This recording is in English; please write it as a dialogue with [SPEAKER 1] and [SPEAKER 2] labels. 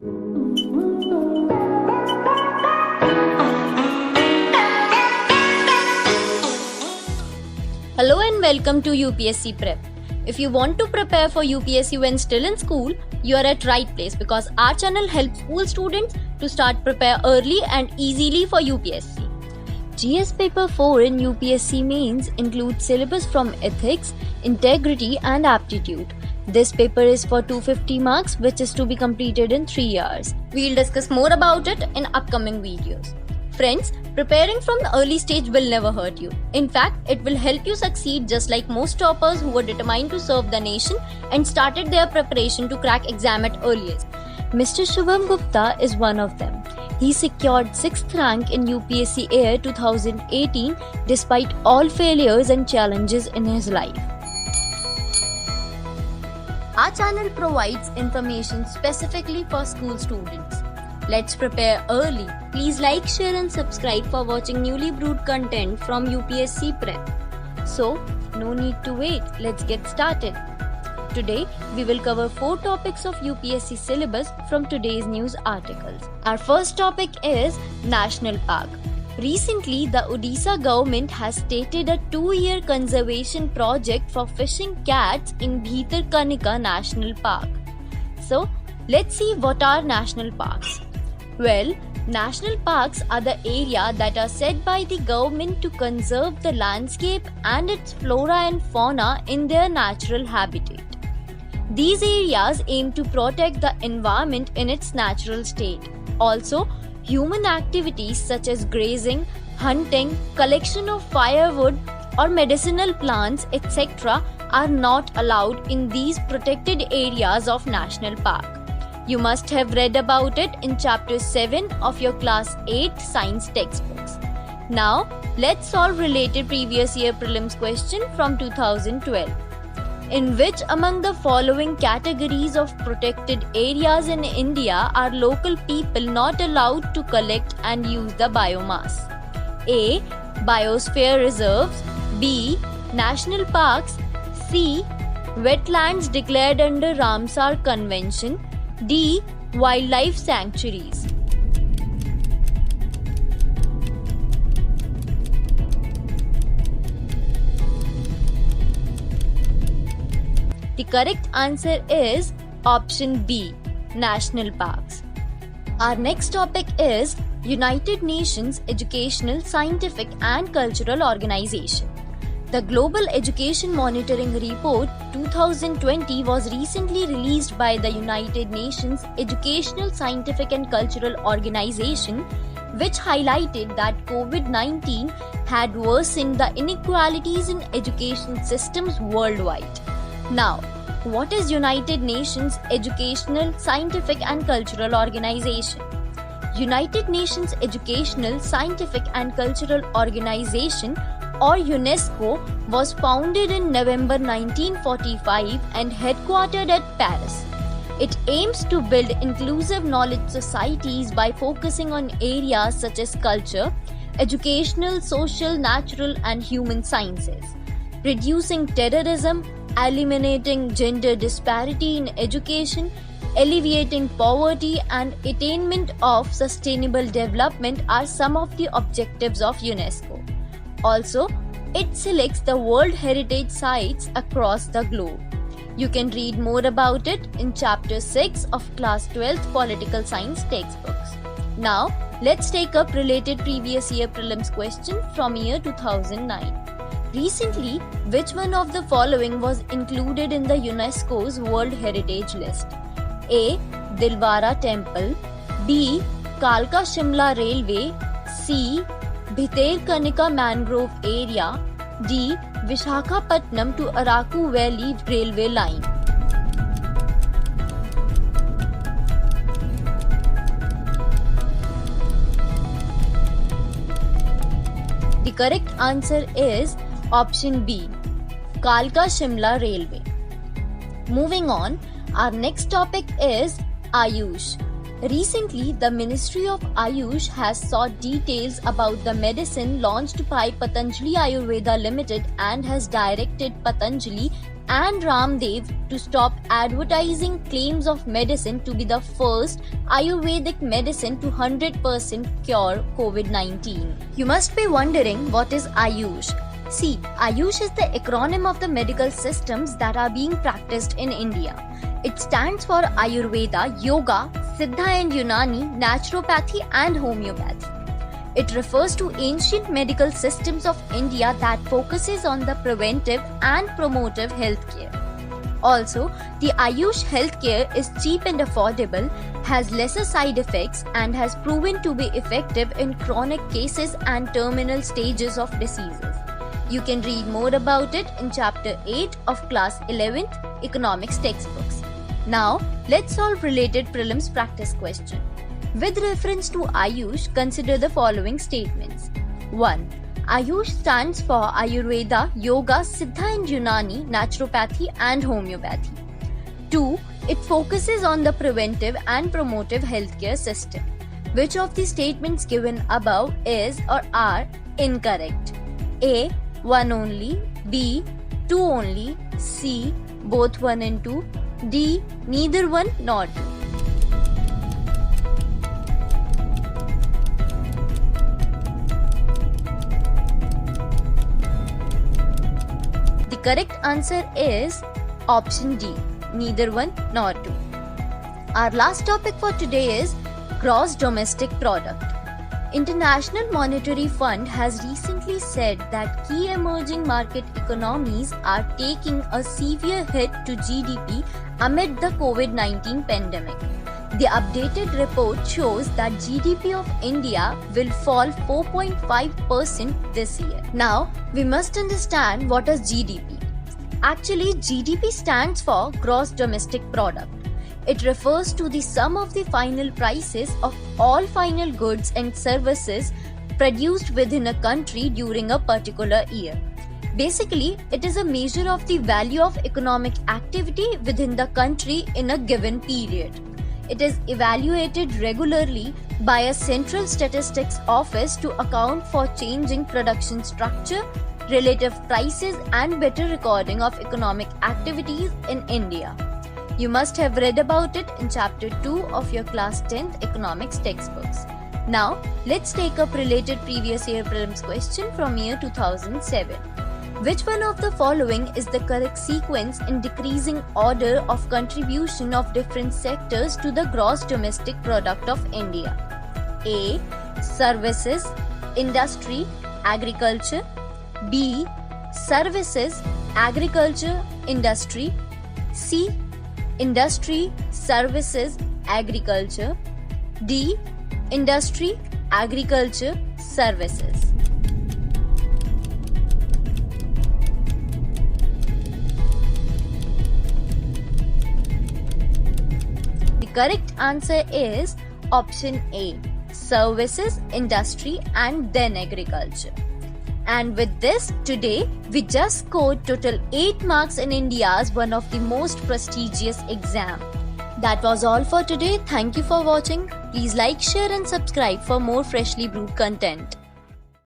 [SPEAKER 1] Hello and welcome to UPSC Prep. If you want to prepare for UPSC when still in school, you are at right place because our channel helps school students to start prepare early and easily for UPSC. GS Paper 4 in UPSC Mains includes syllabus from ethics, integrity and aptitude. This paper is for 250 marks which is to be completed in 3 years. We'll discuss more about it in upcoming videos. Friends, preparing from the early stage will never hurt you. In fact, it will help you succeed just like most toppers who were determined to serve the nation and started their preparation to crack exam at earliest. Mr. Shubham Gupta is one of them. He secured 6th rank in UPSC Air 2018 despite all failures and challenges in his life. Our channel provides information specifically for school students. Let's prepare early. Please like, share and subscribe for watching newly brewed content from UPSC Prep. So, no need to wait. Let's get started. Today, we will cover 4 topics of UPSC syllabus from today's news articles. Our first topic is National Park. Recently, the Odisha government has stated a 2-year conservation project for fishing cats in Bhitarkanika National Park. So, let's see what are national parks. Well, national parks are the area that are set by the government to conserve the landscape and its flora and fauna in their natural habitat. These areas aim to protect the environment in its natural state. Also, human activities such as grazing, hunting, collection of firewood or medicinal plants, etc. are not allowed in these protected areas of national park. You must have read about it in chapter 7 of your class 8 science textbooks. Now, let's solve related previous year prelims question from 2012. In which among the following categories of protected areas in India are local people not allowed to collect and use the biomass? A. Biosphere reserves. B. National parks. C. Wetlands declared under Ramsar Convention. D. Wildlife sanctuaries. The correct answer is option B, national parks. Our next topic is United Nations Educational, Scientific and Cultural Organization. The Global Education Monitoring Report 2020 was recently released by the United Nations Educational, Scientific and Cultural Organization, which highlighted that COVID-19 had worsened the inequalities in education systems worldwide. Now, what is United Nations Educational, Scientific and Cultural Organization? United Nations Educational, Scientific and Cultural Organization or UNESCO was founded in November 1945 and headquartered at Paris. It aims to build inclusive knowledge societies by focusing on areas such as culture, educational, social, natural and human sciences, reducing terrorism, eliminating gender disparity in education, alleviating poverty and attainment of sustainable development are some of the objectives of UNESCO. Also, it selects the World Heritage Sites across the globe. You can read more about it in chapter 6 of class 12th political science textbooks. Now, let's take up related previous year prelims question from year 2009. Recently, which one of the following was included in the UNESCO's World Heritage List? A. Dilwara Temple. B. Kalka Shimla Railway. C. Bhitarkanika Mangrove Area. D. Vishakhapatnam to Araku Valley Railway Line. The correct answer is option B, Kalka Shimla Railway. Moving on, our next topic is Ayush. Recently, the Ministry of Ayush has sought details about the medicine launched by Patanjali Ayurveda Limited and has directed Patanjali and Ramdev to stop advertising claims of medicine to be the first Ayurvedic medicine to 100% cure COVID-19. You must be wondering, what is Ayush? See, Ayush is the acronym of the medical systems that are being practiced in India. It stands for Ayurveda, Yoga, Siddha and Unani, Naturopathy and Homeopathy. It refers to ancient medical systems of India that focuses on the preventive and promotive healthcare. Also, the Ayush healthcare is cheap and affordable, has lesser side effects and has proven to be effective in chronic cases and terminal stages of diseases. You can read more about it in chapter 8 of class 11th economics textbooks. Now, let's solve related prelims practice question. With reference to Ayush, consider the following statements. 1. Ayush stands for Ayurveda, Yoga, Siddha and Unani, Naturopathy and Homeopathy. 2. It focuses on the preventive and promotive healthcare system. Which of the statements given above is or are incorrect? A. 1 only, B. 2 only, C. Both 1 and 2, D. Neither 1 nor 2. The correct answer is option D, neither 1 nor 2. Our last topic for today is gross domestic product. International Monetary Fund has recently said that key emerging market economies are taking a severe hit to GDP amid the COVID-19 pandemic. The updated report shows that GDP of India will fall 4.5% this year. Now, we must understand what is GDP. Actually, GDP stands for Gross Domestic Product. It refers to the sum of the final prices of all final goods and services produced within a country during a particular year. Basically, it is a measure of the value of economic activity within the country in a given period. It is evaluated regularly by a central statistics office to account for changing production structure, relative prices and better recording of economic activities in India. You must have read about it in chapter 2 of your class 10th economics textbooks. Now, let's take up related previous year prelims question from year 2007. Which one of the following is the correct sequence in decreasing order of contribution of different sectors to the gross domestic product of India? A. Services, industry, agriculture. B. Services, agriculture, industry. C. Industry, services, agriculture. D. Industry, agriculture, services. The correct answer is option A, services, industry and then agriculture. And with this, today, we just scored total 8 marks in India's one of the most prestigious exam. That was all for today. Thank you for watching. Please like, share and subscribe for more freshly brewed content.